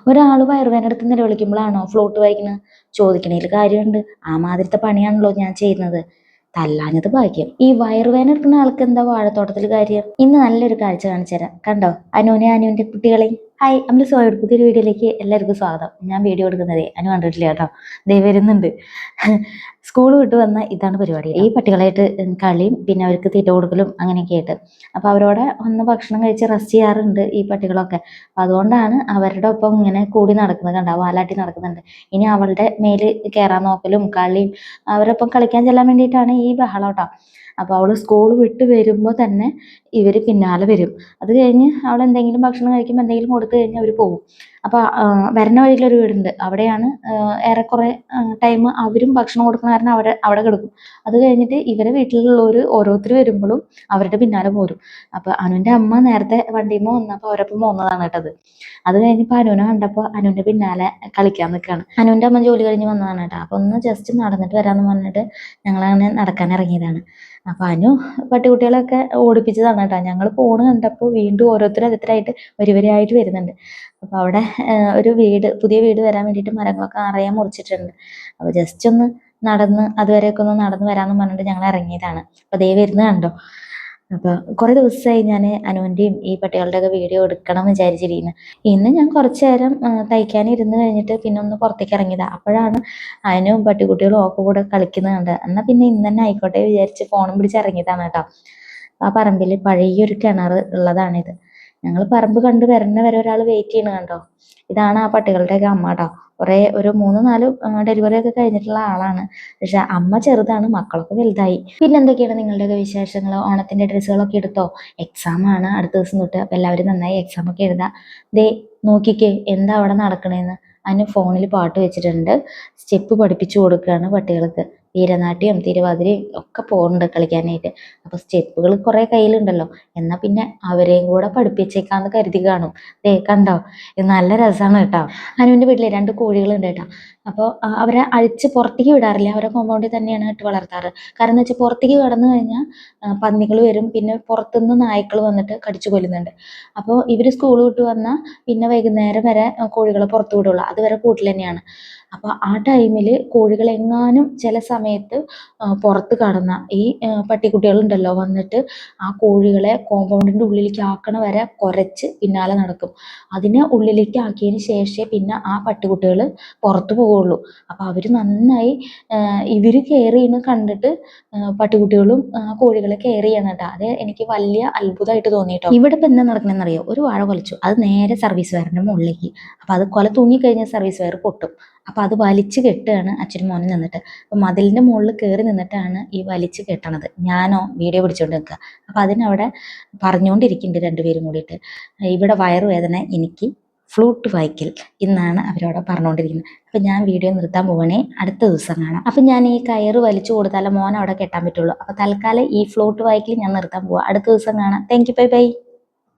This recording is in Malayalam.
ഒരാൾ വയറുവേദന എടുത്ത് നിലവിളിക്കുമ്പോഴാണോ ഫ്ലൂട്ട് വായിക്കുന്നത്? ചോദിക്കണേൽ കാര്യമുണ്ട്. ആ മാതിരത്തെ പണിയാണല്ലോ ഞാൻ ചെയ്യുന്നത്. തല്ലാഞ്ഞത് ഭാഗ്യം. ഈ വയറുവേദന എടുക്കുന്ന ആൾക്ക് എന്താ വാഴത്തോട്ടത്തിൽ കാര്യം? ഇന്ന് നല്ലൊരു കാഴ്ച കാണിച്ചു തരാം. കണ്ടോ അനുവിനെ അനുവിന്റെ കുട്ടികളെ. ഹായ്, നമ്മൾ സോയുടെ പുതിയൊരു വീഡിയോയിലേക്ക് എല്ലാവർക്കും സ്വാഗതം. ഞാൻ വീഡിയോ എടുക്കുന്നതേ അനു കണ്ടിട്ടില്ല കേട്ടോ, ദേ വരുന്നുണ്ട്. സ്കൂൾ വിട്ട് വന്ന ഇതാണ് പരിപാടി. ഈ പട്ടികളായിട്ട് കളിയും പിന്നെ അവർക്ക് തീറ്റ കൊടുക്കലും അങ്ങനെയൊക്കെ ആയിട്ട്. അപ്പോൾ അവരോടെ ഒന്ന് ഭക്ഷണം കഴിച്ച് റെസ്റ്റ് ചെയ്യാറുണ്ട് ഈ പട്ടികളൊക്കെ. അപ്പം അതുകൊണ്ടാണ് അവരുടെ ഒപ്പം ഇങ്ങനെ കൂടി നടക്കുന്നത്. കണ്ടോ, വാലാട്ടി നടക്കുന്നുണ്ട്. ഇനി അവളുടെ മേല് കയറാൻ നോക്കലും കളിയും അവരൊപ്പം കളിക്കാൻ ചെല്ലാൻ വേണ്ടിയിട്ടാണ് ഈ ബഹളം കേട്ടോ. അപ്പോൾ അവൾ സ്കൂൾ വിട്ട് വരുമ്പോൾ തന്നെ ഇവർ പിന്നാലെ വരും. അത് കഴിഞ്ഞ് അവൾ എന്തെങ്കിലും ഭക്ഷണം കഴിക്കുമ്പോൾ എന്തെങ്കിലും കൊടുത്തു കഴിഞ്ഞാൽ അവർ പോകും. അപ്പോൾ വരുന്ന വഴിയിലൊരു വീടുണ്ട്. അവിടെയാണ് ഏറെക്കുറെ ടൈം അവരും ഭക്ഷണം കൊടുക്കുന്ന കാരണം അവിടെ കിടക്കും. അത് കഴിഞ്ഞിട്ട് ഇവരെ വീട്ടിലുള്ളവർ ഓരോരുത്തർ വരുമ്പോഴും അവരുടെ പിന്നാലെ പോരും. അപ്പോൾ അനുവിൻ്റെ അമ്മ നേരത്തെ വണ്ടിയുമ്പോൾ വന്നപ്പോൾ അവരൊപ്പം പോകുന്നതാണ് കേട്ടത്. അത് കഴിഞ്ഞപ്പോൾ അനുവിനെ കണ്ടപ്പോൾ അനുവിൻ്റെ പിന്നാലെ കളിക്കാൻ നിൽക്കുകയാണ്. അനുവിൻ്റെ അമ്മ ജോലി കഴിഞ്ഞ് വന്നതാണ് കേട്ടോ. അപ്പോൾ ഒന്ന് ജസ്റ്റ് നടന്നിട്ട് വരാമെന്ന് പറഞ്ഞിട്ട് ഞങ്ങളങ്ങനെ നടക്കാൻ ഇറങ്ങിയതാണ്. അപ്പോൾ അനു പട്ടിക്കുട്ടികളൊക്കെ ഓടിപ്പിച്ചതാണ് കേട്ടോ. ഞങ്ങൾ ഫോണ് കണ്ടപ്പോൾ വീണ്ടും ഓരോരുത്തരായിട്ട് വരിവരിയായിട്ട് വരുന്നുണ്ട്. അപ്പോൾ അവിടെ ഒരു പുതിയ വീട് വരാൻ വേണ്ടിയിട്ട് മരങ്ങളൊക്കെ നിറയെ മുറിച്ചിട്ടുണ്ട്. അപ്പോൾ ജസ്റ്റ് ഒന്ന് നടന്ന് അതുവരെയൊക്കെ ഒന്ന് നടന്ന് വരാമെന്ന് പറഞ്ഞിട്ട് ഞങ്ങൾ ഇറങ്ങിയതാണ്. അപ്പോൾ ദേ വരുന്നത് കണ്ടോ. അപ്പോൾ കുറേ ദിവസമായി ഞാൻ അനുവിൻ്റെയും ഈ പട്ടികളുടെയൊക്കെ വീഡിയോ എടുക്കണം എന്ന് വിചാരിച്ചിരിക്കുന്നു. ഇന്ന് ഞാൻ കുറച്ച് നേരം തയ്ക്കാനിരുന്ന് കഴിഞ്ഞിട്ട് പിന്നെ ഒന്ന് പുറത്തേക്ക് ഇറങ്ങിയതാണ്. അപ്പോഴാണ് അനുവും പട്ടിക്കുട്ടികളും ഒക്കെ കൂടെ കളിക്കുന്നത് കണ്ടത്. എന്നാൽ പിന്നെ ഇന്ന് തന്നെ ആയിക്കോട്ടെ വിചാരിച്ച് ഫോണും പിടിച്ച് ഇറങ്ങിയതാണ് കേട്ടോ. ആ പറമ്പിൽ പഴയൊരു കിണർ ഉള്ളതാണിത്. ഞങ്ങൾ പറമ്പ് കണ്ട് വരുന്ന വരെ ഒരാൾ വെയിറ്റ് ചെയ്യണം കണ്ടോ. ഇതാണ് ആ പട്ടികളുടെയൊക്കെ അമ്മ കേട്ടോ. ഒരു 3-4 ഡെലിവറി ഒക്കെ കഴിഞ്ഞിട്ടുള്ള ആളാണ്. പക്ഷെ അമ്മ ചെറുതാണ്, മക്കളൊക്കെ വലുതായി. പിന്നെ എന്തൊക്കെയാണ് നിങ്ങളുടെയൊക്കെ വിശേഷങ്ങൾ? ഓണത്തിന്റെ ഡ്രസ്സുകളൊക്കെ എടുത്തോ? എക്സാം ആണ് അടുത്ത ദിവസം തൊട്ട്. അപ്പം എല്ലാവരും നന്നായി എക്സാം ഒക്കെ എഴുതാം. ദേ നോക്കിക്കേ എന്താ അവിടെ നടക്കണേന്ന്. അതിന് ഫോണിൽ പാട്ട് വെച്ചിട്ടുണ്ട്. സ്റ്റെപ്പ് പഠിപ്പിച്ചു കൊടുക്കുകയാണ് പട്ടികൾക്ക്. വീരനാട്യം തിരുവാതിരയും ഒക്കെ പോകുന്നുണ്ട് കളിക്കാനായിട്ട്. അപ്പോൾ സ്റ്റെപ്പുകൾ കുറേ കയ്യിലുണ്ടല്ലോ, എന്നാൽ പിന്നെ അവരെയും കൂടെ പഠിപ്പിച്ചേക്കാന്ന് കരുതി കാണും. ദേ കണ്ടോ, ഇത് നല്ല രസമാണ് കേട്ടോ. അനുവിൻ്റെ വീട്ടിൽ 2 കോഴികളുണ്ട് കേട്ടോ. അപ്പോൾ അവരെ അഴിച്ച് പുറത്തേക്ക് വിടാറില്ല. അവരെ കോമ്പൗണ്ടിൽ തന്നെയാണ് ഇട്ട് വളർത്താറ്. കാരണം എന്ന് വെച്ചാൽ പുറത്തേക്ക് കടന്നു കഴിഞ്ഞാൽ പന്നികൾ വരും, പിന്നെ പുറത്തുനിന്ന് നായ്ക്കൾ വന്നിട്ട് കടിച്ചു കൊല്ലുന്നുണ്ട്. അപ്പോൾ ഇവർ സ്കൂൾ വിട്ട് വന്നാൽ പിന്നെ വൈകുന്നേരം വരെ കോഴികളെ പുറത്ത് വിടുള്ളൂ. അതുവരെ കൂട്ടിൽ തന്നെയാണ്. അപ്പോൾ ആ ടൈമിൽ കോഴികളെങ്ങാനും ചില സമയത്ത് പുറത്ത് കടന്ന ഈ പട്ടിക്കുട്ടികളുണ്ടല്ലോ വന്നിട്ട് ആ കോഴികളെ കോമ്പൗണ്ടിൻ്റെ ഉള്ളിലേക്ക് ആക്കണ വരെ കുരച്ച് പിന്നാലെ നടക്കും. അതിനെ ഉള്ളിലേക്ക് ആക്കിയതിന് ശേഷമേ പിന്നെ ആ പട്ടിക്കുട്ടികൾ പുറത്ത് പോവുള്ളൂ. അപ്പോൾ അവർ നന്നായി ഇവർ കെയർ ചെയ്യുന്നത് കണ്ടിട്ട് പട്ടിക്കുട്ടികളും കോഴികളെ കെയർ ചെയ്യണം കേട്ടോ. അത് എനിക്ക് വലിയ അത്ഭുതമായിട്ട് തോന്നി കേട്ടോ. ഇവിടെ ഇപ്പം എന്താ നടക്കണമെന്നറിയോ? ഒരു വാഴ കൊലച്ചു, അത് നേരെ സർവീസ് വയറിൻ്റെ മുകളിലേക്ക്. അപ്പോൾ അത് കൊല തൂങ്ങിക്കഴിഞ്ഞാൽ സർവീസ് വയർ പൊട്ടും. അപ്പോൾ അത് വലിച്ച് കെട്ടുകയാണ് അച്ഛനും മോനും നിന്നിട്ട്. അപ്പോൾ മതിലിൻ്റെ മുകളിൽ കയറി നിന്നിട്ടാണ് ഈ വലിച്ച് കെട്ടണത്. ഞാനോ വീഡിയോ പിടിച്ചുകൊണ്ട് നിൽക്കുക. അപ്പോൾ അതിനവിടെ പറഞ്ഞുകൊണ്ടിരിക്കുന്നുണ്ട് 2 പേരും കൂടിയിട്ട്. ഇവിടെ വയറുവേദന, എനിക്ക് ഫ്ലൂട്ട് വായിക്കൽ എന്നാണ് അവരോട് പറഞ്ഞുകൊണ്ടിരിക്കുന്നത്. അപ്പം ഞാൻ വീഡിയോ നിർത്താൻ പോകണേ, അടുത്ത ദിവസം കാണാം. അപ്പം ഞാൻ ഈ കയറ് വലിച്ചു കൊടുത്താലേ മോൻ അവിടെ കെട്ടാൻ പറ്റുള്ളൂ. അപ്പോൾ തൽക്കാലം ഈ ഫ്ലൂട്ട് വായിക്കൽ ഞാൻ നിർത്താൻ പോവാം. അടുത്ത ദിവസം കാണാം. Thank you, bye bye.